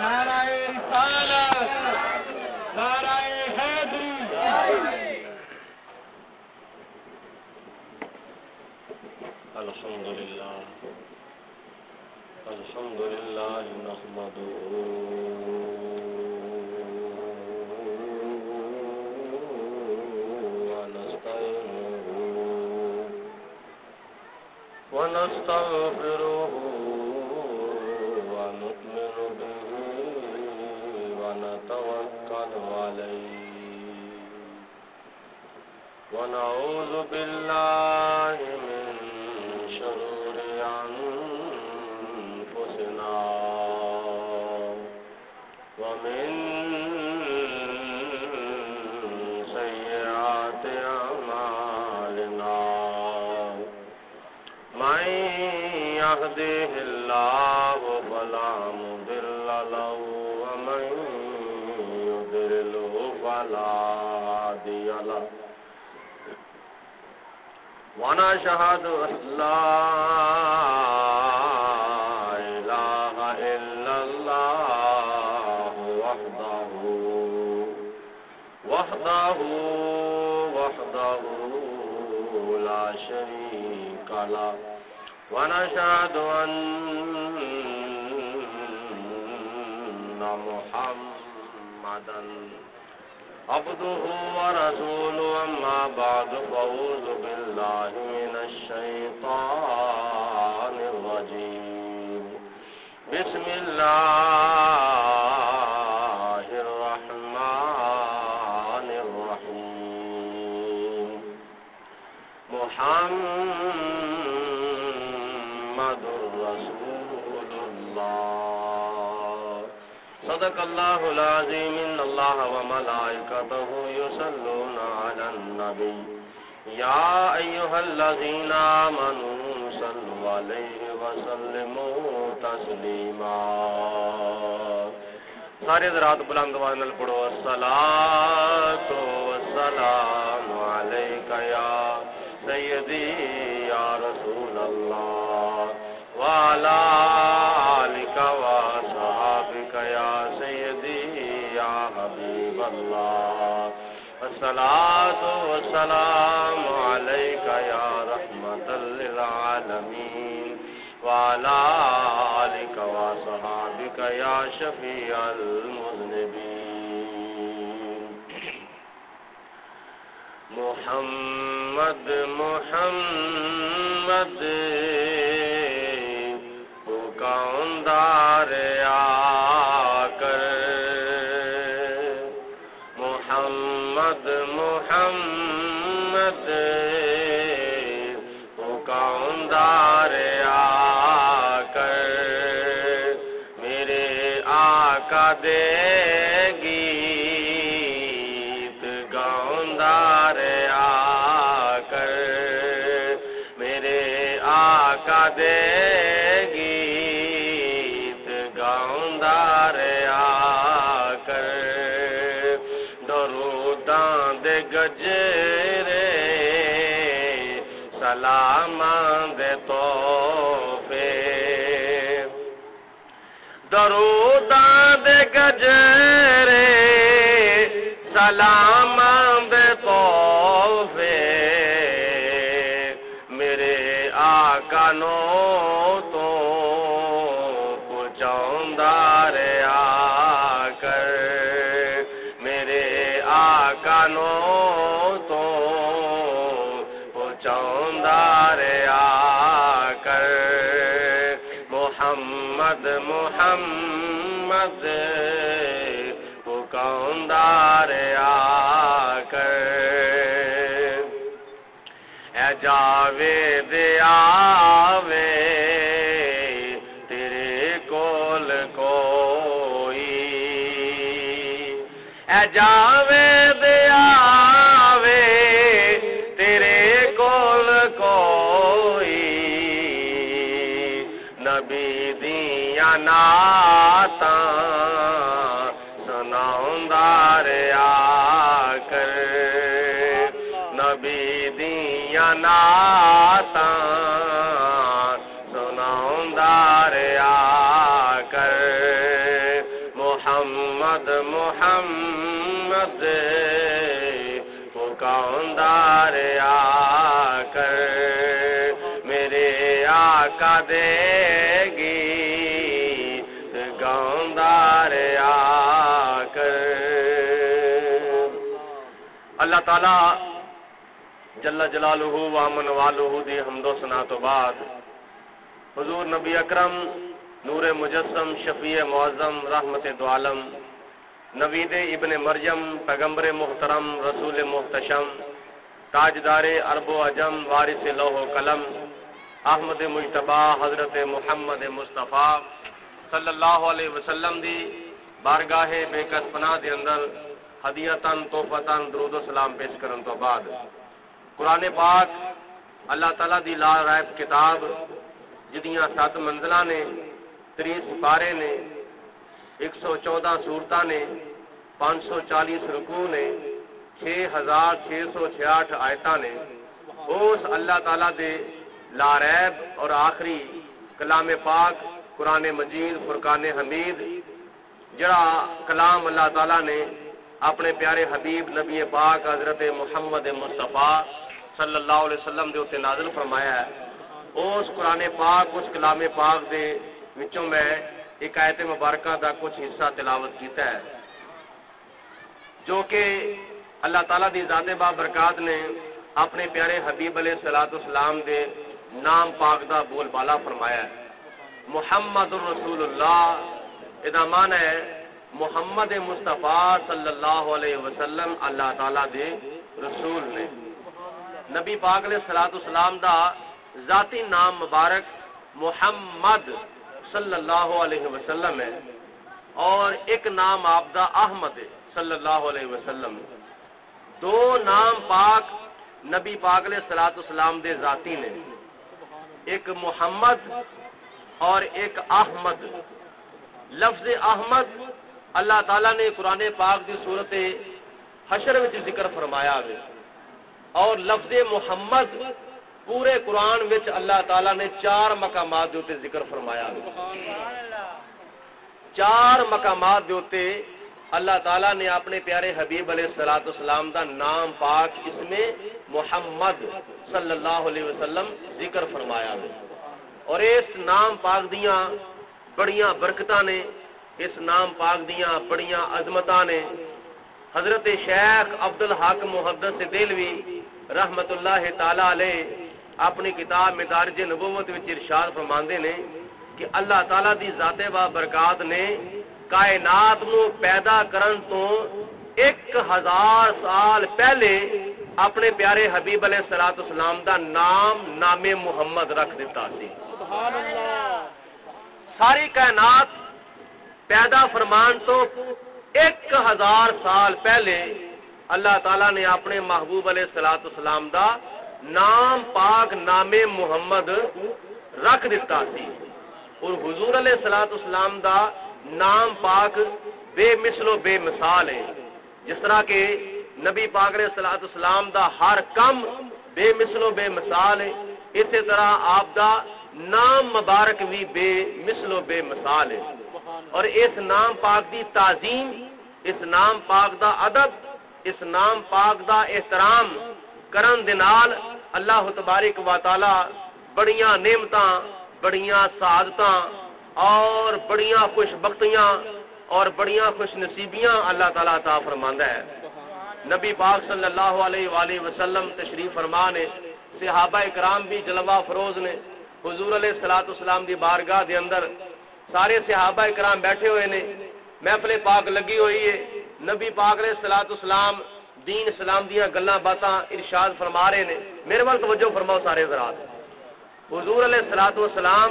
نعرہ رسالت، نعرہ حیدری۔ الحمدللہ نحمدہ ونستغفره ونؤمن به ونتوكل عليه ونعوذ بالله من شرور أنفسنا ومن سيئات أعمالنا من يهده الله فلا مضل له ومن يضلله فلا هادي له ونشهد أن لا إله إلا الله وحده لا شريك له ونشهد أن محمدا عبده ورسوله أما بعد فأعوذ بالله من الشيطان الرجيم بسم الله الرحمن الرحيم محمد رسول الله صدق الله العظيم إن الله وملائكته يصلون على النبي يا أيها الذين آمنوا صلوا عليه وسلموا تسليما سارے حضرات بلند آواز نال پڑھو الصلاۃ والسلام علیک یا سیدی یا رسول اللہ وعلی آلک وصحابک یا سیدی یا حبیب اللہ الصلاۃ والسلام علیک یا رحمۃ للعالمین وعلی آلک وصحابک یا شفیع المذنبین محمد محمد پکاندار آ کر محمد محمد پکاندار آ کر میرے آقا دے گیت گاؤندار آ کر میرے آقا دے گیت گاؤندار آ کر دروداں دے گجرے سلاماں دے تحفے دروداں دے گجرے سلاماں دے تحفے میرے آقا نو تو پہنچاؤندار آ کر میرے آقا نو تو پہنچاؤندار آ کر محمد محمد پکاندار آ کر اے جاوید آوے تیرے کول کوئی اے جاوید آوے تیرے کول کوئی نبی دیاں نعتاں سناؤندار آ کر نبی دیاں نعتاں سناؤندار آ احمد محمد وہ کاندار آ کر میرے آقا دے گی گاندار آ کر۔ اللہ تعالی جل جلالہ و امن والہ دی حمد و ثنا تو بعد حضور نبی اکرم نور مجسم شفیع معظم رحمت دو عالم نوید ابن مریم پیغمبر محترم رسول محتشم تاجدار عرب و عجم وارث لوح و قلم احمد مجتبی حضرت محمد مصطفیٰ صلی اللہ علیہ وسلم دی بارگاہ بے کس پناہ دے اندر ہدیتاً تحفتاً درود و سلام پیش کرن تو بعد قرآن پاک اللہ تعالیٰ دی لا رائب کتاب جدیاں 7 منزلہ نے 30 سپارے نے 114 سورتاں نے 540 رکوع نے 6666 آیتاں نے اس اللہ تعالیٰ دے لا ریب اور آخری کلام پاک قرآن مجید فرقان حمید جڑا کلام اللہ تعالیٰ نے اپنے پیارے حبیب نبی پاک حضرت محمد مصطفیٰ صلی اللہ علیہ وسلم دے اتنے نازل فرمایا ہے، اس قرآن پاک اس کلام پاک دے وچوں میں ایک آیت مبارکہ دا کچھ حصہ تلاوت کیتا ہے جو کہ اللہ تعالیٰ دی ذات بابرکات نے اپنے پیارے حبیب علیہ السلام دے نام پاک دا بول بالا فرمایا ہے۔ محمد الرسول اللہ ادا معنی ہے محمد مصطفیٰ صلی اللہ علیہ وسلم اللہ تعالیٰ دے رسول نے۔ نبی پاک علیہ السلام دا ذاتی نام مبارک محمد صلی اللہ علیہ وسلم ہے اور ایک نام آپ دا احمد ہے صلی اللہ علیہ وسلم۔ 2 نام پاک نبی پاک علیہ السلام دے ذاتی نے، ایک محمد اور ایک احمد۔ لفظ احمد اللہ تعالیٰ نے قرآن پاک دی صورت حشر وچ ذکر فرمایا ہے اور لفظ محمد پورے قرآن وچ اللہ تعالیٰ نے 4 مقامات دے ذکر فرمایا ہے۔ 4 مقامات دے اللہ تعالیٰ نے اپنے پیارے حبیب علیہ السلام دا نام پاک اس میں محمد صلی اللہ علیہ وسلم ذکر فرمایا ہے اور اس نام پاک دیاں بڑیاں برکتاں نے، اس نام پاک دیاں بڑیاں عظمتاں نے۔ حضرت شیخ عبدالحق محدث دہلوی رحمت اللہ تعالی علیہ اپنی کتاب مدارج نبوت وچ ارشاد فرماندے نے کہ اللہ تعالیٰ دی ذات بابرکات نے کائنات نو پیدا کرن تو 1000 سال پہلے اپنے پیارے حبیب علیہ السلام دا نام محمد رکھ دیتا سی۔ سبحان اللہ۔ ساری کائنات پیدا فرمان تو 1000 سال پہلے اللہ تعالیٰ نے اپنے محبوب علیہ السلام دا نام پاک نام محمد رکھ دیتا سی اور حضور علیہ السلام دا نام پاک بے مثل و بے مثال ہے۔ جس طرح کہ نبی پاک علیہ السلام دا ہر کم بے مثل و بے مثال ہے، اسی طرح آپ دا نام مبارک بھی بے مثل و بے مثال ہے اور اس نام پاک دی تعظیم، اس نام پاک دا ادب، اس نام پاک دا احترام کرن دے نال اللہ تبارک و تعالی بڑیاں نعمتاں، بڑیاں سعادتاں اور بڑیاں خوش بختیاں اور بڑیاں خوش نصیبیاں اللہ تعالیٰ عطا فرماندا ہے۔ نبی پاک صلی اللہ علیہ وآلہ وسلم تشریف فرما نے، صحابہ اکرام بھی جلوہ فروز نے، حضور علیہ السلام دی بارگاہ دے اندر سارے صحابہ اکرام بیٹھے ہوئے نے، محفل پاک لگی ہوئی ہے، نبی پاک علیہ السلام دین اسلام دیاں گلاں باتاں ارشاد فرما رہے نے۔ میرے وال توجہ فرماؤ سارے حضرات، حضور علیہ السلام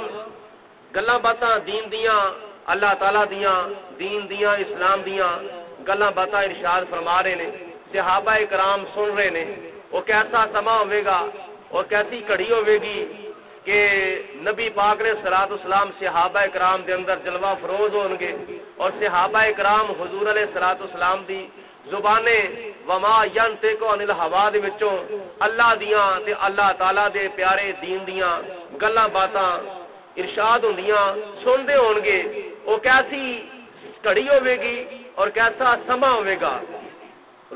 گلاں باتاں دین دیاں، اللہ تعالیٰ دیاں، دین دیاں، اسلام دیاں گلاں باتاں ارشاد فرما رہے نے، صحابہ اکرام سن رہے نے۔ وہ کیسا سما ہوئے گا اور کیسی کڑی ہوئے گی کہ نبی پاک علیہ السلام صحابہ اکرام دے اندر جلوہ فروز ہون گے اور صحابہ اکرام حضور علیہ السلام دی زبانیں وما ینطق عن الہوا دے وچوں اللہ دیاں تے اللہ تعالیٰ دے پیارے دین دیاں گلاں باتاں ارشاد ہوندیاں سن دے ہون گے۔ وہ کیسی کڑی ہوئے گی اور کیسا سما ہوئے گا،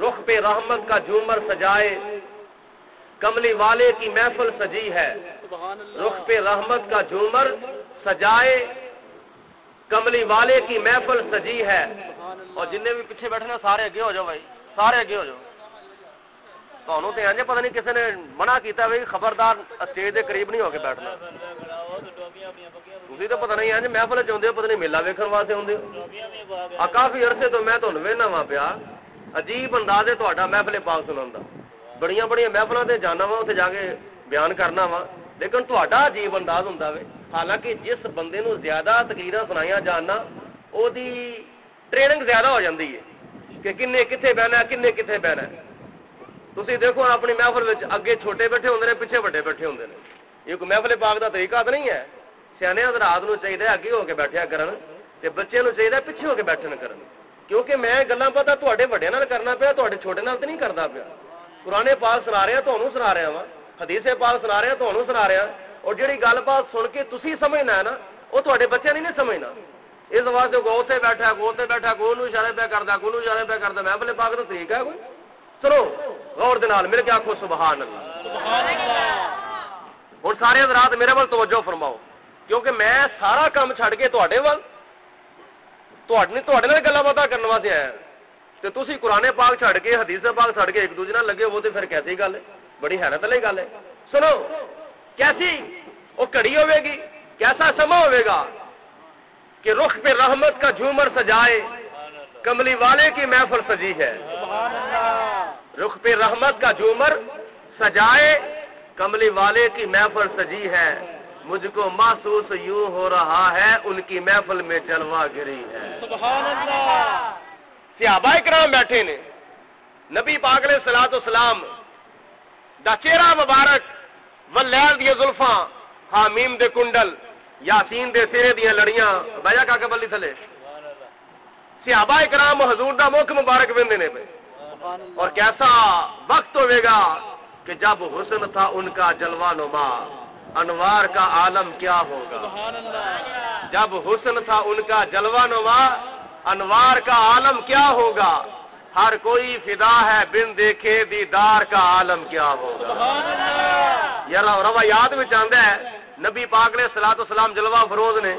رخ پہ رحمت کا جھومر سجائے کملی والے کی محفل سجی ہے، رخ پہ رحمت کا جھومر سجائے کملی والے کی محفل سجی ہے۔ اور جن بھی پیچھے بیٹھے نا سارے اگے ہو جاؤ بھائی، سارے اگے ہو جاؤ۔ تو انجے پتہ نہیں کسی نے منع کیتا بھائی خبردار اسٹیج کے قریب نہیں ہو کے بیٹھنا۔ تسی تو پتہ نہیں محفل چاہتے ہو، پتہ نہیں میلہ ویکھن واسطے آتے ہو۔ کافی عرصے تو میں تمہیں وہنا وا پیا، عجیب انداز ہے تہاڈا محفل پاک سناؤن دا۔ بڑیاں بڑیاں محفلاں تے جانا وا، اتنے جا کے بیان کرنا وا، لیکن تہاڈا عجیب انداز ہوندا وے۔ حالانکہ جس بندے نو زیادہ تقریراں سنائیاں جاننا او دی ٹریننگ زیادہ ہو جاندی ہے کہ کنے کتنے بہنا ہے، کنے کتنے بہنا ہے۔ تسی دیکھو اپنی محفل وچ اگے چھوٹے بیٹھے ہوندے نے، پیچھے بڑے بیٹھے ہوندے نے۔ یہ کوئی محفل پاک دا طریقہ تو نہیں ہے۔ سیانے حضرات نو چاہیے اگے ہو کے بیٹھیا کرن تے بچے نو چاہیے پیچھے ہو کے بیٹھن کرن، کیونکہ میں گلاں پتہ تہاڈے وڈے نال کرنا پیا، تہاڈے چھوٹے نال تے نہیں کردا پیا۔ قرآن پاک سنا رہا تانوں سنا رہا وا، حدیث پاک سنا رہا تانوں سنا رہا، اور جڑی گل بات سن کے تسی سمجھنا ہے نا وہ تہاڈے بچے نہیں سمجھنا۔ اس واسطے گو تے بیٹھا کوئی نوں اشارے پہ کردا، کوئی نوں اشارے پہ کردا۔ محفل پاک دا طریقہ ہے کوئی؟ چلو غور دے نال مل کے آکھو سبحان اللہ، سبحان اللہ۔ ہن سارے حضرات میرے ول توجہ فرماؤ، کیونکہ میں سارا کام چھڈ کے تہاڈے ول تہاڈے نال گلاں باتاں کرن واسطے آیا تے تسی قرآن پاک چھڈ کے حدیث پاک چھڈ کے ایک دوسرے نال لگے ہو تے پھر کیسی گل ہے؟ بڑی حیرت والی گل ہے۔ سنو کیسی وہ گھڑی ہوے گی، کیسا سما ہوے گا کہ رخ پہ رحمت کا جھومر سجائے کملی والے کی محفل سجی ہے۔ رخ پہ رحمت کا جھومر سجائے کملی والے کی محفل سجی ہے، مجھ کو محسوس یوں ہو رہا ہے ان کی محفل میں جلوہ گری ہے۔ سبحان اللہ۔ صحابہ کرام بیٹھے نے، نبی پاک علیہ الصلوۃ والسلام دا چہرہ مبارک واللیل دی زلفاں، حامیم دے کنڈل، یاسین دے سرے دیاں لڑیاں، بایا کا بلی تھلے صحابہ کرام حضور دا مکھ مبارک ویندے نے پے۔ اور کیسا وقت ہوئے گا کہ جب حسن تھا ان کا جلوہ نما، انوار کا عالم کیا ہوگا۔ جب حسن تھا ان کا جلوہ نما، انوار کا عالم کیا ہوگا، ہر کوئی فدا ہے بن دیکھے دیدار کا عالم کیا ہوگا۔ یار روا یاد میں چاہتا ہے نبی پاک علیہ الصلوۃ والسلام جلوہ فروز نے،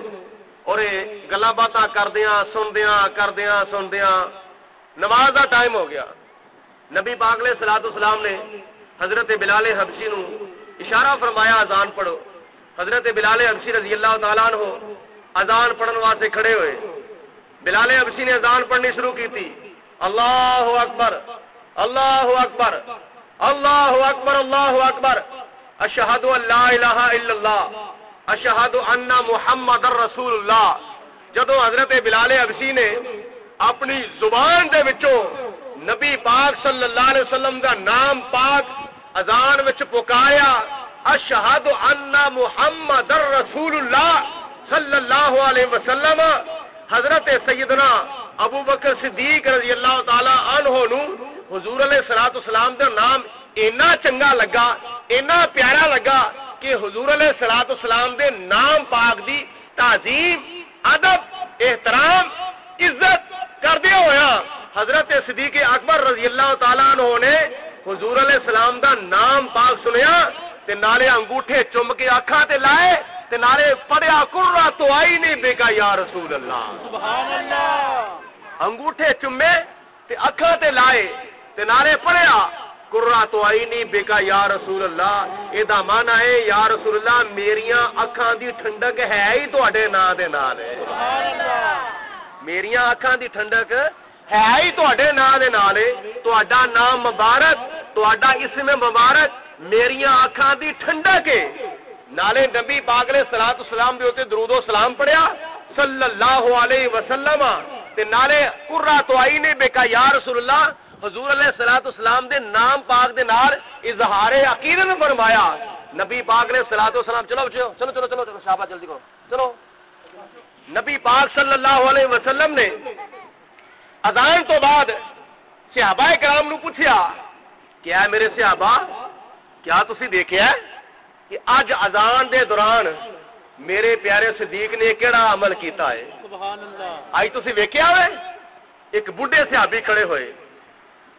اور گلاں باتاں کردیاں سندیاں نماز دا ٹائم ہو گیا۔ نبی پاک علیہ الصلوۃ والسلام نے حضرت بلال حبشی نو اشارہ فرمایا اذان پڑھو۔ حضرت بلال حبشی رضی اللہ تعالیٰ عنہ اذان پڑھن واسطے کھڑے ہوئے۔ بلال حبشی نے اذان پڑھنی شروع کی تھی، اللہ اکبر اللہ اکبر اللہ اکبر اللہ اکبر، اشہد ان لا الہ الا اللہ اشہد ان محمد رسول اللہ۔ جدو حضرت بلال حبشی نے اپنی زبان دے وچوں نبی پاک صلی اللہ علیہ وسلم دا نام پاک اذان وچ پکاریا، اشہد ان محمد رسول اللہ صلی اللہ علیہ وسلم، حضرت سیدنا ابو بکر صدیق رضی اللہ تعالی عنہ نو حضور علیہ الصلوۃ والسلام دا نام اینا چنگا لگا، اینا پیارا لگا کہ حضور علیہ الصلوۃ والسلام دے نام پاک دی تعظیم، ادب، احترام، عزت کردے ہویا حضرت صدیق اکبر رضی اللہ تعالیٰ عنہ نے حضور علیہ السلام دا نام پاک سنیا تے نالے انگوٹھے چم کے اکھاں تے لائے تے نالے پڑھیا قرہ تو آئی نہیں بیکا یا رسول اللہ۔ سبحان اللہ۔ انگوٹھے چمے تے اکھاں تے لائے تے نالے پڑھیا قرہ تو آئی نہیں بیکا یا رسول اللہ۔ اے دا معنی ہے یا رسول اللہ میریاں اکھاں دی ٹھنڈک ہے ہی تواڈے نام دے نال ہے۔ سبحان اللہ۔ میریاں اکھاں دی ٹھنڈک ہے ہی تواڈے نام دے نال ہے، تواڈا نام مبارک، تواڈا اسم مبارک میریاں اکھاں دی ٹھنڈک ہے۔ نالے نبی پاک علیہ الصلوۃ والسلام دے اوتے درود و سلام پڑھیا صلی اللہ علیہ وسلم تے نالے قرہ تو آئی نے بیکا یا رسول اللہ حضور علیہ الصلوۃ والسلام دے نام پاک دے نال اظہار عقیدت فرمایا۔ نبی پاک علیہ الصلوۃ والسلام چلو چلو چلو چلو چلو شاباش جلدی کرو چلو۔ نبی پاک صلی اللہ علیہ وسلم نے اذان تو بعد صحابہ کرام نو پوچھیا کیا میرے صحابہ کیا تسی دیکھیا ہے کہ اج اذان دے دوران میرے پیارے صدیق نے کیڑا عمل کیتا ہے؟ سبحان اللہ۔ اج تسی ویکھیا ہوئے ایک بڈھے صحابی کھڑے ہوئے،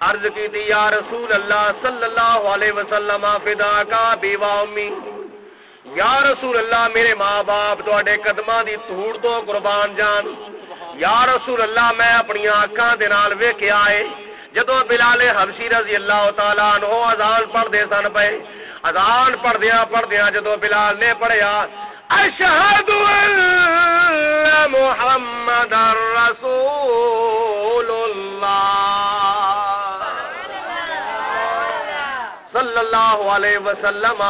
عرض کی تھی یا رسول اللہ صلی اللہ علیہ وسلم فداک ابی و امی، یا رسول اللہ میرے ماں باپ تواڈے قدماں دی دھوڑ تو قربان جان، یا رسول اللہ میں اپنی آنکھاں دے نال ویکھیا اے جدوں بلال حبشی رضی اللہ تعالیٰ عنہ اذان پڑھدے سن پے، اذان پڑھدیاں جدوں بلال نے پڑھیا اشہد ان محمد رسول اللہ صلی اللہ علیہ وسلم،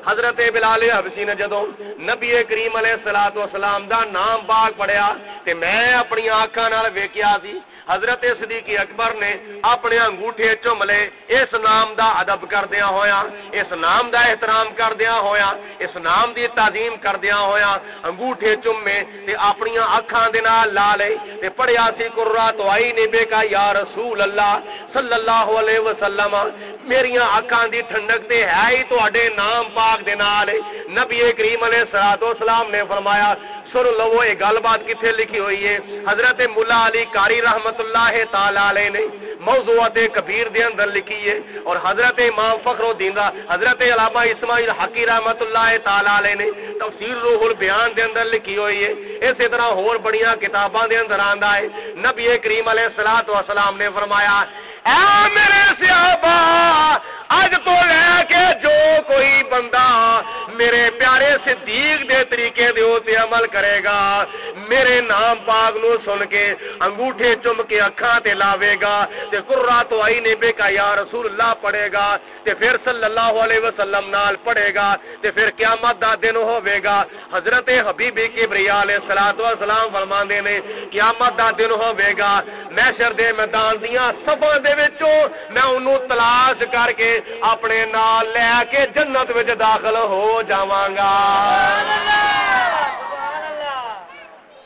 حضرت بلال حبشی نے جدوں نبی کریم علیہ الصلوۃ والسلام دا نام پاک پڑھیا تے میں اپنی آنکھاں نال ویکھیا سی حضرت صدیق اکبر نے اپنے انگوٹھے چوم لے، اس نام دا ادب کردیاں ہویا، اس نام دا احترام کردیاں ہویا، اس نام دی تعظیم کردیاں ہویا انگوٹھے چومے تے اپنی اکھاں دے نال لا لے تے پڑھیا سی قرۃ عین بک یا رسول اللہ صلی اللہ علیہ وسلم، میریاں اکھاں دی ٹھنڈک تے ہے ہی تواڈے نام پاک دے نال۔ نبی کریم علیہ الصلوۃ والسلام نے فرمایا سن لو یہ گل بات کتنے لکھی ہوئی ہے، حضرت ملا علی قاری رحمت اللہ تعالی علیہ نے موضوعات کبیر دے اندر لکھی ہے، اور حضرت امام فخر الدین حضرت علامہ اسماعیل حقی رحمت اللہ تعالی علیہ نے تفسیر روح البیان دے اندر لکھی ہوئی ہے۔ اسی طرح اور بڑیاں کتاباں دے اندر آندا ہے نبی کریم علیہ الصلوۃ والسلام نے فرمایا اے میرے صحابہ اج تو لے کے جو کوئی بندہ میرے پیارے صدیق دے طریقے دے تے عمل کرے گا، میرے نام پاک نو سن کے انگوٹھے چم کے اکھاں تے لاوے گا تے قرۃ عین بک یا رسول اللہ پڑھے گا تے پھر صلی اللہ علیہ وسلم نال پڑھے گا تے پھر قیامت دا دن ہوے گا۔ حضرت حبیب کبریا علیہ الصلوۃ والسلام فرماندے نے قیامت دا دن ہوے گا، محشر دے میدان دیاں صفاں دے وچوں میں اونوں تلاش کر کے اپنے نال لے کے جنت وچ داخل ہو جاواں گا۔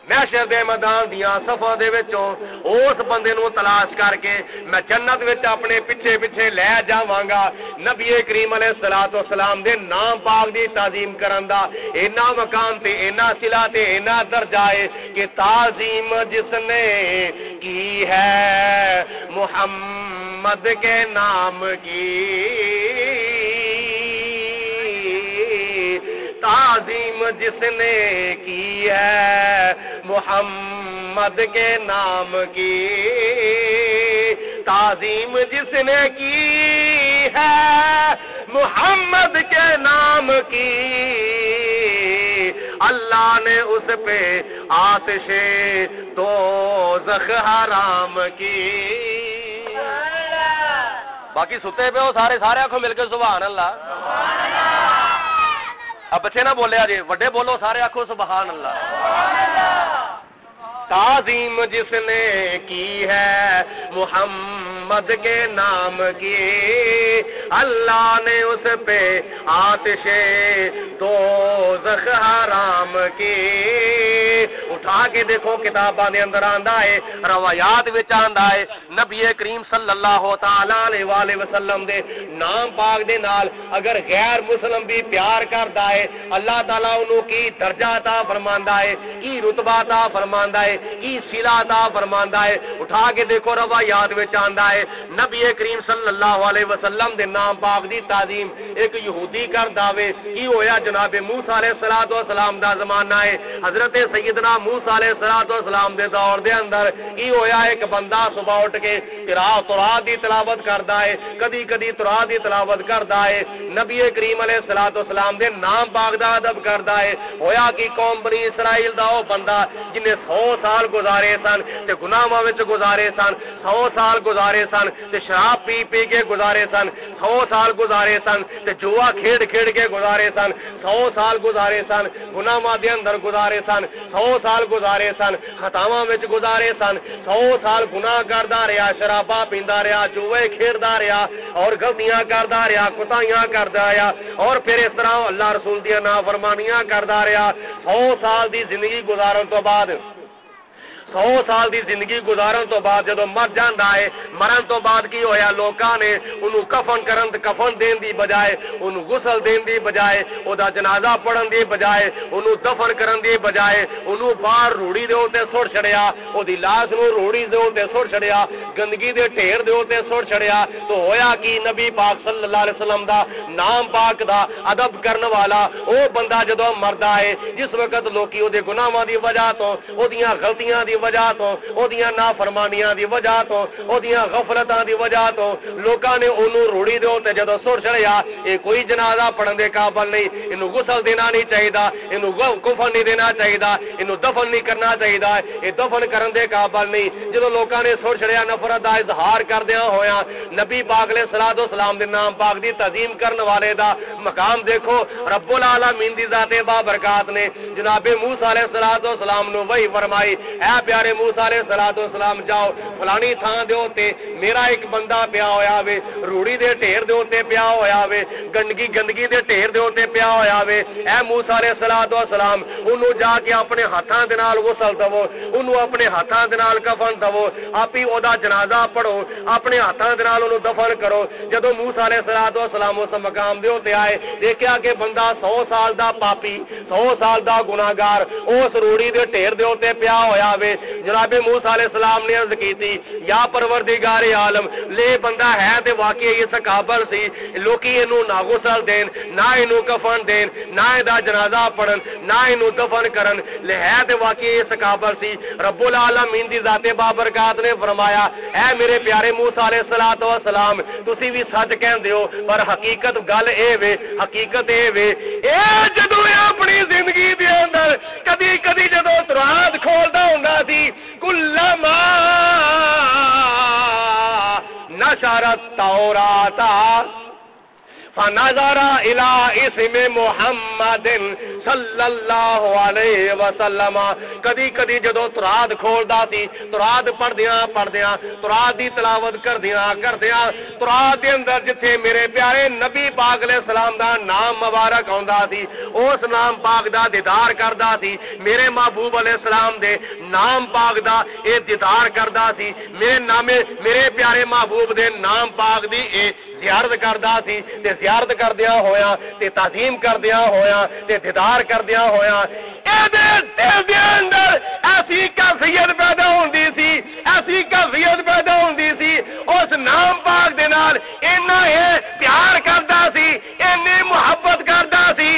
محشر دے میدان دیاں صفاں دے وچوں اس بندے نو تلاش کر کے میں جنت وچ اپنے پیچھے پیچھے لے جاواں گا۔ نبی کریم علیہ الصلوۃ والسلام دے نام پاک دی تعظیم کرن دا اینا مقام تے اینا صلہ تے اینا درجہ ہے کہ تعظیم جس نے کی ہے محمد کے نام کی، تعظیم جس نے کی ہے محمد کے نام کی، تعظیم جس نے کی ہے محمد کے نام کی، اللہ نے اس پہ آتش دوزخ حرام کی۔ باقی ستے پہ ہو سارے آنکھوں مل کے سبحان اللہ۔ اب بچے نہ بولے جی، وڈے بولو سارے آنکھوں سبحان اللہ۔ تعظیم جس نے کی ہے محمد کے نام کی، اللہ نے اس پہ آتش دوزخ حرام کی۔ اٹھا کے دیکھو کتاباں دے اندر آندا ہے، روایات وچ آندا ہے نبی کریم صلی اللہ تعالی علیہ وآلہ وسلم دے نام پاک دے نال اگر غیر مسلم بھی پیار کردا ہے اللہ تعالیٰ انہوں کی درجہ عطا فرماندا ہے، کی رتبہ عطا فرماندا ہے، کی صلہ عطا فرماندا ہے۔ اٹھا کے دیکھو روایات وچ آندا ہے نبی کریم صلی اللہ علیہ وسلم دے نام پاک دی تعظیم ایک یہودی کردا وے، کی ہویا جناب موسیٰ علیہ السلام دا زمانہ ہے، حضرت سیدنا موسیٰ علیہ السلام دے دور دے اندر کی ہویا ایک بندہ صبح اٹھ کے تورات دی تلاوت کردا ہے، کدی کدی تورات دی تلاوت کردا ہے، نبی کریم علیہ السلام دے نام پاک دا ادب کردا ہے۔ ہویا کہ قوم بنی اسرائیل دا او بندہ جنہیں 100 سال گزارے سن تے گناہاں وچ گزارے سن، 100 سال گزارے سن تے شراب پی پی کے گزارے سن، 100 سال گزارے سن تے جوا کھیڈ کھیڈ کے گزارے سن، 100 سال گزارے سن گناہاں دے اندر گزارے سن، 100 سال گزارے سن خطاواں وچ گزارے سن، 100 سال گناہ کردا رہیا، شراباں پیندا رہیا، جوئے کھیڈدا رہیا اور غلطیاں کردا رہیا، کوتاہیاں کردا رہیا اور پھر اس طرح اللہ رسول دی نافرمانیاں کردا رہیا۔ 100 سال دی زندگی گزارن تو بعد 100 سال دی زندگی گزارن تو بعد جدو مر جاندا ہے مرن تو بعد کی ہویا لوکاں نے انہوں کفن دین دی بجائے انہوں غسل دین دی بجائے او دا جنازہ پڑھن دی بجائے انہوں دفن کرن دی بجائے انہوں باہر روڑی دے اوتے سٹ چھڑیا او دی لاش نو روڑی دے اوتے سٹ چھڑیا گندگی دے ڈھیر دے اوتے سٹ چھڑیا تو ہویا کہ نبی پاک صلی اللہ علیہ وسلم دا نام پاک دا ادب کرن والا او بندہ جدو مردا ہے جس وقت لوکی او دے گناہاں دی وجہ تو او دیاں غلطیاں دی وجہ تو او دیاں نافرمانیاں دی وجہ تو او دیاں غفلتاں دی وجہ تو لوکاں نے اونوں روڑی دے اوتے جدو سٹ چھڑیا اے کوئی جنازہ پڑھن دے قابل نہیں اینوں غسل دینا نہیں چاہیدا اینوں کفن نہیں دینا چاہیدا اینوں دفن نہیں کرنا چاہیدا اے دفن کرن دے قابل نہیں جدو لوکاں نے سٹ چھڑیا نفرت دا اظہار کردیاں ہویا نبی پاک علیہ الصلوۃ والسلام دے نام پاک دی تعظیم کرن والے دا مقام دیکھو رب العالمین دی ذات بابرکات نے جناب موسیٰ علیہ الصلوۃ والسلام نو وہی فرمائی اے پیارے موسیٰ علیہ الصلوۃ والسلام جاؤ فلانی تھان دے اوتے میرا ایک بندہ پیا ہویا وے روڑی دے ڈھیر دے اوتے پیا ہویا وے گندگی دے ڈھیر دے اوتے پیا ہویا وے اے موسیٰ علیہ الصلوۃ والسلام اونوں جا کے اپنے ہاتھاں دے نال غسل دو اونوں اپنے ہاتھاں دے نال کفن دو آپ ہی او دا جنازہ پڑھو اپنے ہاتھاں دے نال اونوں دفن کرو جدوں موسیٰ علیہ الصلوۃ والسلام اس مقام دے اوتے آئے دیکھیا کہ بندہ 100 سال دا پاپی 100 سال دا گناہگار اس روڑی دے ڈھیر دے اوتے پیا ہویا وے جناب موسیٰ علیہ السلام نے عرض کیتی یا پروردگار عالم لے بندہ ہے تے واقعی اس قابل سی لوکی اینوں نہ غسل دین نہ اینوں کفن دین نہ دا جنازہ پڑھن نہ اینوں دفن کرن لے ہے تے واقعی اس قابل سی رب العالمین دی ذات بابرکات نے فرمایا اے میرے پیارے موسیٰ علیہ السلام تسی بھی سچ کہندے ہو پر حقیقت گل اے وے حقیقت اے وے اے جدوں اپنی زندگی دے اندر کدی کدی جدوں تراد کھولدا ہوندا سی کلما نشرت تورات فنظر الى اسم محمد صلی اللہ علیہ وسلم کدی کدی جدو تراد کھولدا سی تراد پڑھدیاں تراد دی تلاوت کردیاں تراد دے اندر جتھے میرے پیارے نبی پاک علیہ السلام دا نام مبارک ہوندا سی اس نام پاک دا دیدار کردا سی میرے محبوب علیہ السلام دے نام پاک دا اے دیدار کردا سی میرے پیارے محبوب دے نام پاک دی اے زیارت کردا سی تے زیارت کردیاں ہویا تے تعظیم کردیاں ہویا تے دیدار کردیاں ہویا اے دے اندر ایسی کیفیت پیدا ہوندی سی اس نام پاک دے نال اینا اے پیار کردا سی اینی محبت کردا سی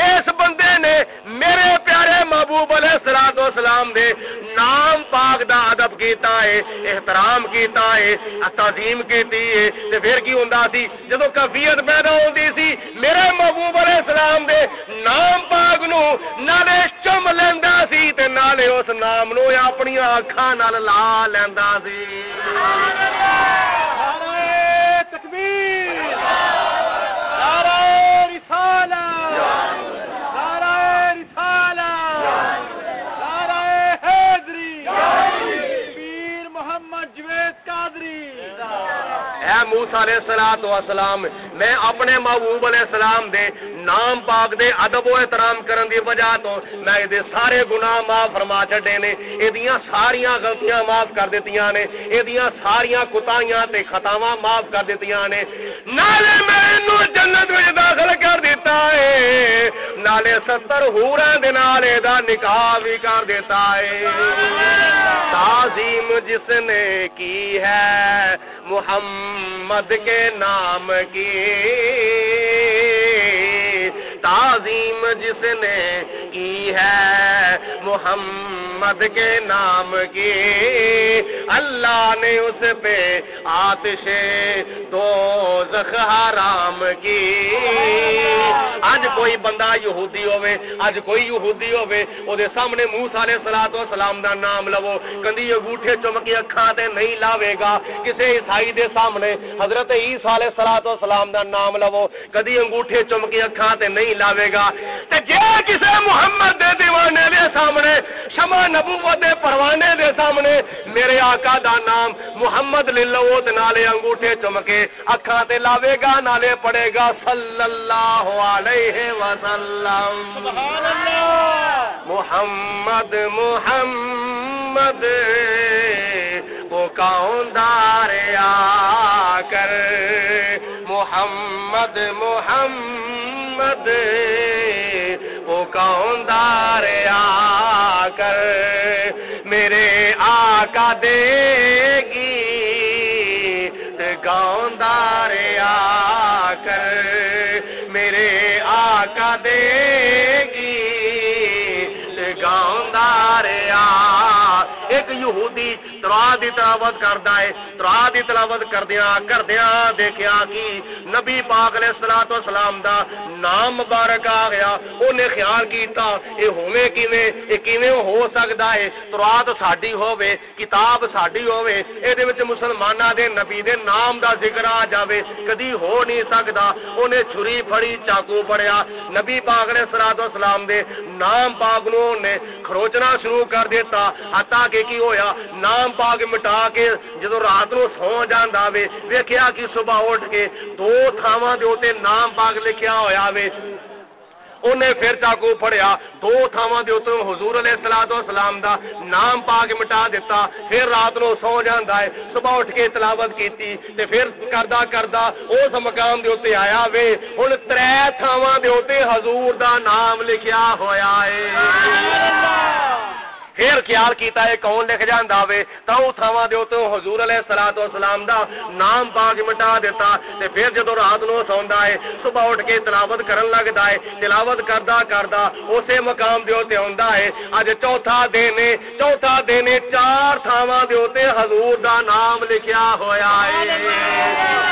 اس بندے نے میرے پیارے محبوب علیہ الصلوۃ والسلام دے نام پاک دا ادب کیتا ہے احترام کیتا ہے تعظیم کیتی ہے تے پھر کی ہوندا سی جدوں کیفیت پیدا ہوندی سی میرے محبوب علیہ السلام دے نام پاک نو نالے چم لیندا سی تے نالے اس نام نو اپنی اکھاں نال لا لیندا سی سبحان اللہ نعرہ تکبیر نعرہ رسالت نعرہ حیدری پیر محمد جوید قادری اے موسیٰ علیہ السلام میں اپنے محبوب علیہ السلام دے نام پاک دے ادب و احترام کرن دی وجہ تو میں دے سارے گناہ معاف فرما چھڈے نے ایدیاں ساریاں غلطیاں معاف کر دتیاں نے ایدیاں ساریاں کوتاہیاں تے خطاواں معاف کر دتیاں نے نالے مینوں جنت وچ داخل کر دیتا ہے نالے 70 حوراں دے نال دا نکاح بھی کر دیتا ہے تعظیم جس نے کی ہے محمد کے نام کی تعظیم جس نے کی ہے محمد کے نام کی اللہ نے اس پہ آتش دوزخ حرام کی اج کوئی بندہ یہودی ہوے او دے سامنے موسیٰ علیہ السلام دا نام لو کندی انگوٹھے چم کے اکھاں تے نہیں لاوے گا کسے عیسائی دے سامنے حضرت عیسیٰ علیہ السلام دا نام لو کدی انگوٹھے چم کے اکھاں تے نہیں لاوے گا تے جے کسے محمد دے دیوانے دے سامنے شمع نبوت دے پروانے دے سامنے میرے آقا دا نام محمد لے لو تے نالے انگوٹھے چم کے اکھاں تے لاوے گا نالے پڑھے گا صلی اللہ علیہ وسلم سبحان اللہ محمد محمد وہ کون دار آ کر محمد محمد وہ کون دار آ کر میرے آقا دے گی گاؤندار آ کر میرے آقا دے گی گاؤندار ایک یہودی ترا دی تلاوت کردا ہے ترا دی تلاوت کردیاں دیکھیا کہ نبی پاک علیہ الصلوۃ والسلام دا نام مبارک آ گیا اونے خیال کیتا اے ہوویں کیویں ہو سکدا ہے ترا تے ساڈی ہووے کتاب ساڈی ہووے اے دے وچ مسلماناں دے نبی دے نام دا ذکر آ جاوے کدی ہو نہیں سکدا اونے چھری پھڑی چاقو پھڑیا نبی پاک علیہ الصلوۃ والسلام دے نام پاک نو نے کھروچنا شروع کر دیتا حتیٰ کہ کی ہویا نام پاک مٹا کے جدو رات نو سو جاندا وے ویکھیا کہ صبح اٹھ کے دو تھاواں دے اوتے نام پاک لکھیا ہویا وے انہیں پھر چاقو پھڑیا دو تھاواں دے اوتے حضور علیہ الصلوۃ والسلام دا نام پاک مٹا دیتا پھر رات نو سو جاندا ہے صبح اٹھ کے تلاوت کیتی تے پھر کردا اس مقام دے اوتے آیا وے ہن ترے تھاواں دے اوتے حضور دا نام لکھیا ہویا ہے پھر خیال کیتا ہے کون لکھ جاندا وے تاں تھاواں دے اوتے حضور علیہ الصلوۃ والسلام دا نام پاک مٹا دیتا تے پھر جدوں رات نو سوندا ہے صبح اٹھ کے تلاوت کرن لگدا ہے تلاوت کردا اسی مقام دے اوتے ہوندا ہے اج چوتھا دن چار تھاواں دے اوتے حضور دا نام لکھیا ہویا ہے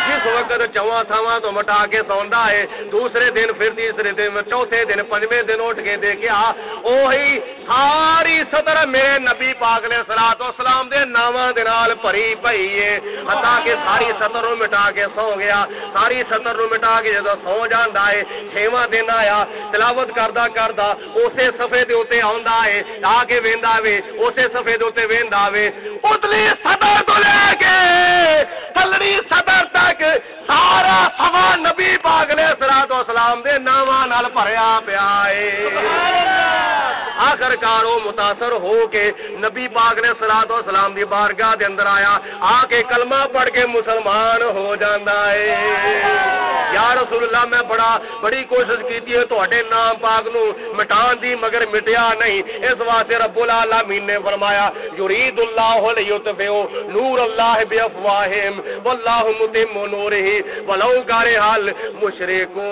جس وقت چواں تھاواں تو مٹا کے سوندا ہے دوسرے دن پھر تیسرے دن چوتھے دن پنجویں دن اٹھ کے دیکھیا اوہی ساری سطر میرے نبی پاک علیہ الصلوۃ والسلام دے ناماں دے نال بھری پئی ہے حتیٰ کہ ساری سطر نو مٹا کے سو گیا ساری سطر نو مٹا کے جدوں سو جاندا ہے چھواں دن آیا تلاوت کردا اسی صفحے دے اوتے آوندا ہے آ کے ویندا وے اسی صفحے دے اوتے ویندا وے اتلی سطر تو لے کے تھلڑی سطر تک سارا سوا نبی پاک علیہ الصلوۃ والسلام دے ناماں نال بھریا پیا ہے آخر کار وہ متاثر ہو کے نبی پاک نے الصلوۃ والسلام دی بارگاہ دے اندر آیا آ کے کلمہ پڑھ کے مسلمان ہو جاندا ہے یا رسول اللہ میں بڑی کوشش کیتی ہے تواڈے نام پاک نو مٹان دی مگر مٹیا نہیں اس واسطے رب العالمین نے فرمایا یرید اللہ لیطفئ نور اللہ بافواہہم واللہ متم نورہ ولو کرہ المشرکون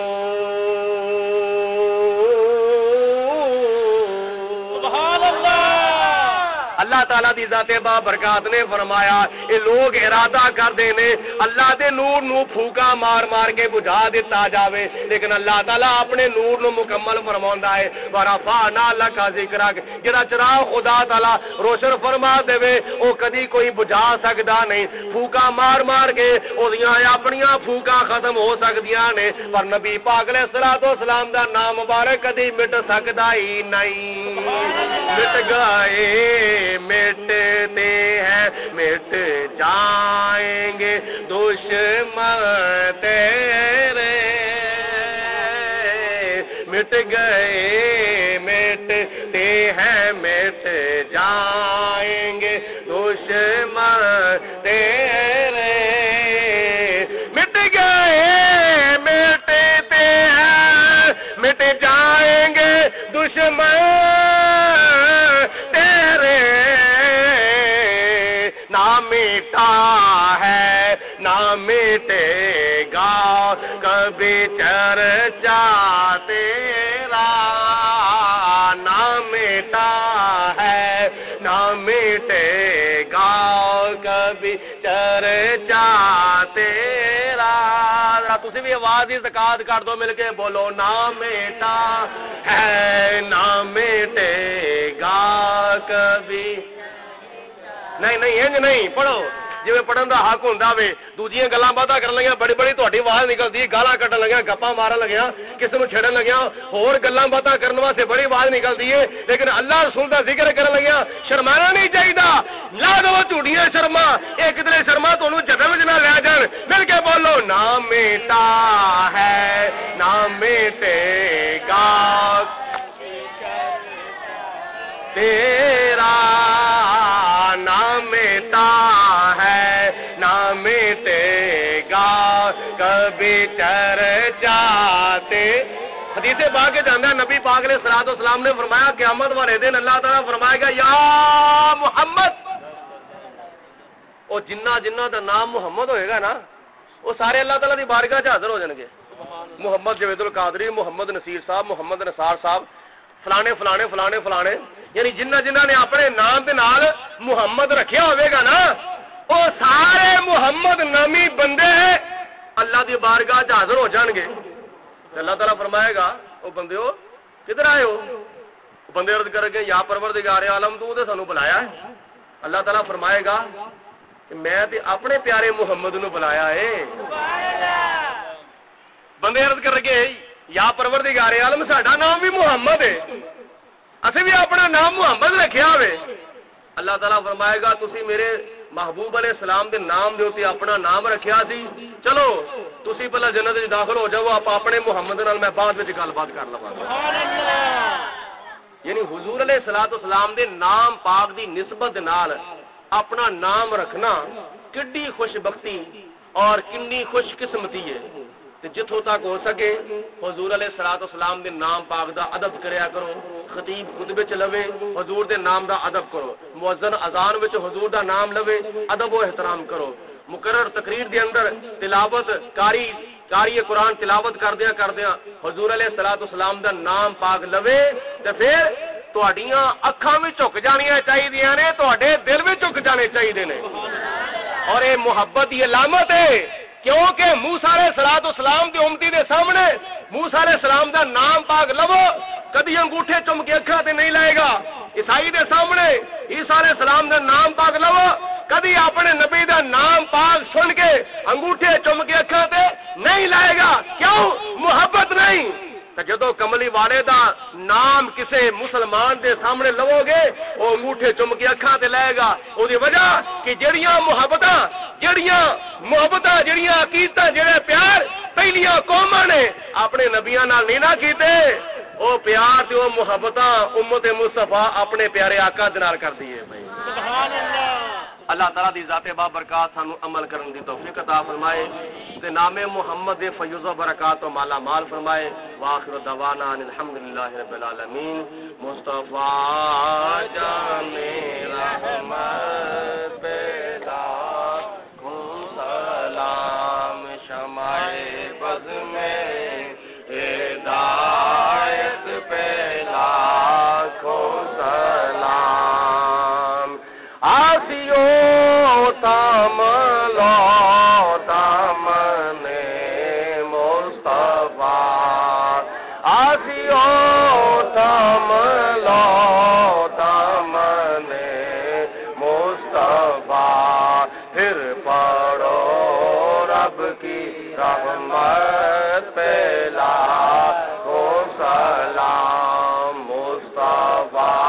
اللہ تعالیٰ دی ذات با برکات نے فرمایا یہ لوگ ارادہ کرتے ہیں اللہ دے نور نو پھوکا مار کے بجھا دیتا جاوے لیکن اللہ تعالیٰ اپنے نور نو مکمل فرماوندا ہے ورفعنا لک ذکرک جڑا چراغ خدا تعالیٰ روشن فرما دے او کدی کوئی بجھا سکدا نہیں پھوکا مار کے اودیاں اپنیاں پھوکا ختم ہو سکدیاں نے پر نبی پاک علیہ الصلوۃ والسلام دا نام مبارک کدی مٹ سکدا ہی نہیں مٹ گئے مٹتے ہیں مٹ جائیں گے دشمن تیرے مٹ گئے مٹتے ہیں مٹ جائیں گے دشمن تیرے مٹ گئے مٹتے ہیں مٹ جائیں گے دشمن ہے نہ مٹے گا کبھی چرچا تیرا نہ مٹا ہے نہ مٹے گا کبھی چرچا تیرا تسی بھی آواز ہی زکات کر دو مل کے بولو نہ مٹا ہے نہ مٹے گا کبھی نہیں انج نہیں پڑھو جی پڑھن کا حق ہوں دوجیاں گلاں باتاں کرن لگیاں بڑی بڑی آواز نکلتی گالاں کٹن لگیا گپاں مارن لگیا کسی کو چھڑن لگیا ہور گلاں باتاں کرن واسطے بڑی آواز نکلتی ہے لیکن اللہ رسول دا ذکر کرن لگیا شرمانا نہیں چاہیے لا دو جھوٹیاں شرما ایک کدھر شرما تمہیں جدم نہ لے جان مل کے بولو نہ میٹا ہے نہ میٹے گا تیرا بھی چرچاتے حدیث پاک کے جانا نبی پاک علیہ الصلوۃ والسلام نے فرمایا قیامت والے دن اللہ تعالیٰ فرمائے گا یا محمد، وہ جنہ جنہ دا نام محمد ہوئے گا نا وہ سارے اللہ تعالیٰ دی بارگاہ چ حاضر ہو جان گے. محمد جوید القادری، محمد نصیر صاحب، محمد نثار صاحب، فلانے فلانے فلانے فلانے، یعنی جنہ جنہ نے اپنے نام دے نال محمد رکھیا ہوئے گا نا وہ سارے محمد نامی بندے اللہ دی بارگاہ چ حاضر ہو جان گے. اللہ تعالیٰ فرمائے گا وہ بندے ہو کدھر آئے ہو؟ بندے عرض کر کے یا پروردگار عالم تو تے سانو بلایا ہے. اللہ تعالیٰ فرمائے گا کہ میں تے اپنے پیارے محمد نو بلایا ہے. بندے عرض کر کے یا پروردگار عالم ساڈا نام بھی محمد ہے، اسی بھی اپنا نام محمد رکھیا ہوئے. اللہ تعالیٰ فرمائے گا تسی میرے محبوب علیہ السلام دے نام دے اوتے اپنا نام رکھیا سی، چلو تسی پہلا جنت وچ داخل ہو جاؤ، آپ اپنے محمد نال میں بعد وچ گل بات کر لواں. یعنی حضور علیہ الصلوۃ والسلام دے نام پاک دی نسبت نال اپنا نام رکھنا کڈی خوش بختی اور کنی خوش قسمتی ہے. جتوں تک ہو سکے حضور علیہ الصلوۃ والسلام دے نام پاک دا ادب کریا کرو. خطیب خطبے چ لوے حضور دے نام دا ادب کرو. مؤذن اذان وچ حضور دا نام لوے ادب و احترام کرو. مقرر تقریر دے اندر تلاوت قاری قرآن تلاوت کردیاں حضور علیہ الصلوۃ والسلام دا نام پاک لوے تے پھر تہاڈیاں اکھاں وچ جھک جانیاں چاہیدیاں نے، تہاڈے دل وچ جھک جانے چاہیدے نے. اور یہ محبت دی علامت ہے کیونکہ موسیٰ علیہ السلام دی امتی دے سامنے موسیٰ علیہ السلام دا نام پاک لو کدی انگوٹھے چم کے اکھاں تے نہیں لائے گا. عیسائی دے سامنے عیسیٰ علیہ السلام دا نام پاک لو کدی اپنے نبی دا نام پاک سن کے انگوٹھے چم کے اکھاں تے نہیں لائے گا. کیوں؟ محبت نہیں. جدو کملی والے دا نام کسے مسلمان دے سامنے لو گے وہ انگوٹھے چم کے اکھاں تے لائے گا. وہ دی وجہ کہ جڑیاں محبتاں جڑیاں عقیدتاں جڑے پیار پہلیاں قوماں نے اپنے نبیاں نال نہیں نہ کیتے، وہ پیار تے وہ محبتاں امت مصطفیٰ اپنے پیارے آقا دے نال کر دیے. سبحان اللہ. اللہ تعالیٰ دی ذات بابرکات سانو عمل کرن دی توفیق عطا فرمائے تے نام محمد دے فیض و برکات و مالا مال فرمائے. واخر دعوانا ان الحمدللہ رب العالمین. مصطفیٰ جان رحمت پیدا سلام شمع بز میں ہدایت پیدا کو سلام. آسیو تاملو دامن مصطفیٰ، آسیو تاملو دامن مصطفیٰ. پھر پڑھو رب کی رحمت پھیلا کو سلام. مصطفیٰ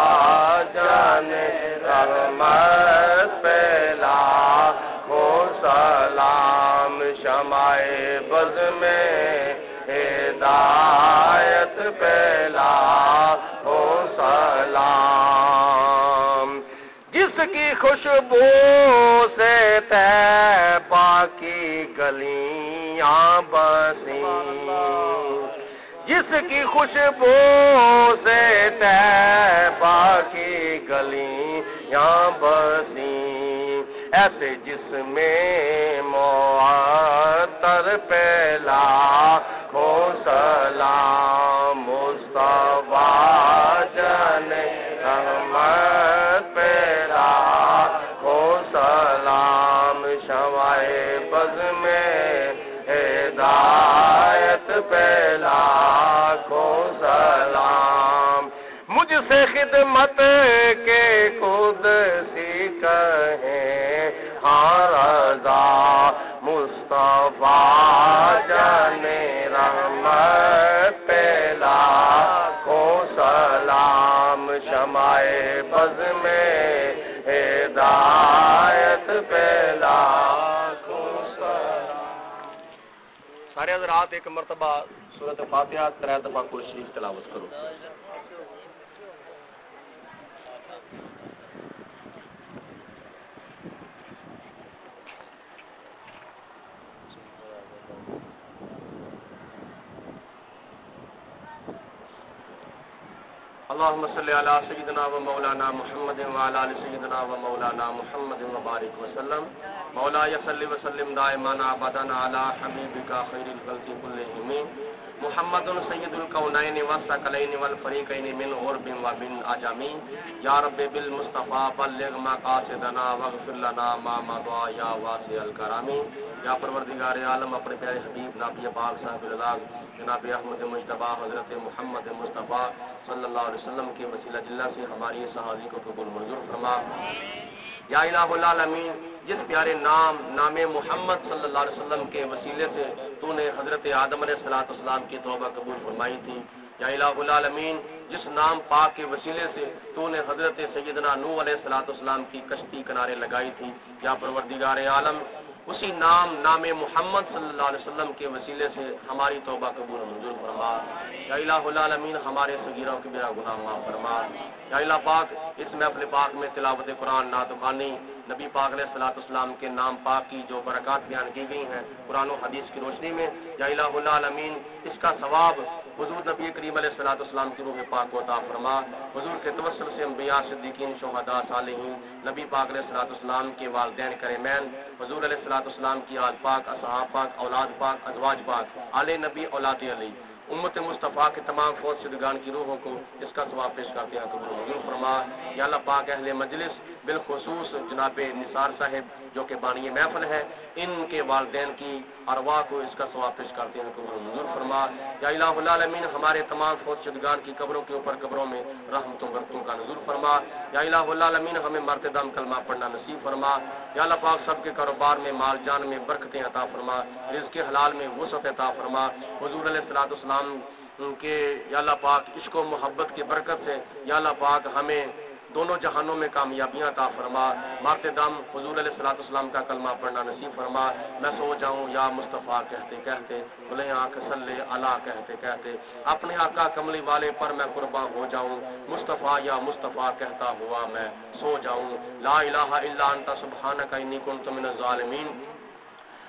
جانے رحمت پھیلا کو سلام. شمع بز میں ہدایت پھیلا کو سلام. جس کی خوشبو سے طیبہ کی گلیاں بسیں، جس کی خوشبو سے طیبہ کی گلیاں بسیں، ایسے جس میں معطر پھیلا کو سلام. مصطفیٰ جان رحمت پھیلا کو سلام. شمع بز میں ہدایت پھیلا کو سلام. مجھ سے خدمت کے خود سی کہیں ہاں رضا. مصطفیٰ جان رحمت پھیلا کو سلام. شمع بز میں ہدایت پھیلا کو سلام. سارے حضرات ایک مرتبہ سورۃ فاتحہ 3 دفعہ کل شریف تلاوت کرو. اللهم صل على سيدنا ومولانا محمد وعلى ال سيدنا ومولانا محمد وبارك وسلم. مولاي صل وسلم دائما ابدا على حبيبك خير الخلق كلهم محمد سید الکونین والثقلین والفریقین من غرب ومن عجم. یا رب بالمصطفیٰ بلغ مقاصدنا واغفر لنا ما مضى یا واسع الکرم. یا پروردگار عالم اپنے پیارے حبیب نبی پاک صاحب اللہ جناب احمد مجتبی حضرت محمد مصطفیٰ صلی اللہ علیہ وسلم کے وسیلہ جلہ سے ہماری اس حاضری کو قبول منظور فرما. یا الہ العالمین، جس پیارے نام محمد صلی اللہ علیہ وسلم کے وسیلے سے تو نے حضرت آدم علیہ السلام کی توبہ قبول فرمائی تھی. یا الہ العالمین، جس نام پاک کے وسیلے سے تو نے حضرت سیدنا نوح علیہ السلام کی کشتی کنارے لگائی تھی. یا پروردگار عالم، اسی نام محمد صلی اللہ علیہ وسلم کے وسیلے سے ہماری توبہ قبول منظور فرما. یا الہ العالمین، ہمارے صغیروں کی میرا گناہ معاف فرما. یا الہ پاک، اس محفل پاک میں تلاوت قرآن، نعت خوانی، نبی پاک علیہ السلام کے نام پاک کی جو برکات بیان کی گئی ہیں قرآن و حدیث کی روشنی میں، یا الہ العالمین اس کا ثواب حضور نبی کریم علیہ السلام کی روح پاک کو عطا فرما. حضور کے توسل سے انبیاء، صدیقین، شہداء، صالحین، نبی پاک علیہ السلام کے والدین کریم، حضور علیہ السلام کی آل پاک، اصحاب پاک، اولاد پاک، ازواج پاک، آل نبی، اولاد علی، امت مصطفیٰ کے تمام فوت شدگان کی روحوں کو اس کا ثواب پیش کرتے ہیں قبول منظور فرما. یا اللہ پاک، اہل مجلس بالخصوص جناب نثار صاحب جو کہ بانی محفل ہے، ان کے والدین کی ارواح کو اس کا ثواب پیش کرتے ہیں قبول منظور فرما. یا الہ العالمین، ہمارے تمام فوت شدگان کی قبروں کے اوپر قبروں میں رحمتوں برکتوں کا نزول فرما. یا الہ العالمین، ہمیں مرتے دم کلمہ پڑھنا نصیب فرما. یا اللہ پاک، سب کے کاروبار میں، مال جان میں برکتیں عطا فرما، رزق حلال میں وسعت عطا فرما. حضور علیہ السلام کے یا اللہ پاک عشق و محبت کی برکت سے یا اللہ پاک ہمیں دونوں جہانوں میں کامیابیاں عطا فرما. مرتے دم حضور علیہ السلام کا کلمہ پڑھنا نصیب فرما. میں سو جاؤں یا مصطفیٰ کہتے کہتے، بھلے آنکھ صلی اللہ کہتے کہتے، اپنے آقا کملی والے پر میں قربان ہو جاؤں. مصطفیٰ یا مصطفیٰ کہتا ہوا میں سو جاؤں. لا الہ الا انت سبحانک انی کنت من الظالمین.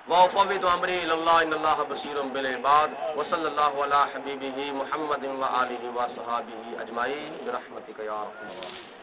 وَأُفَوِّضُ أَمْرِي إِلَى اللَّهِ إِنَّ اللَّهَ بَصِيرٌ بِالْعِبَادِ وَصَلَّى اللَّهُ عَلَى حَبِيبِهِ مُحَمَّدٍ وَآلِهِ وَصَحْبِهِ أَجْمَعِينَ بِرَحْمَتِكَ يَا أَرْحَمَ الراحمين.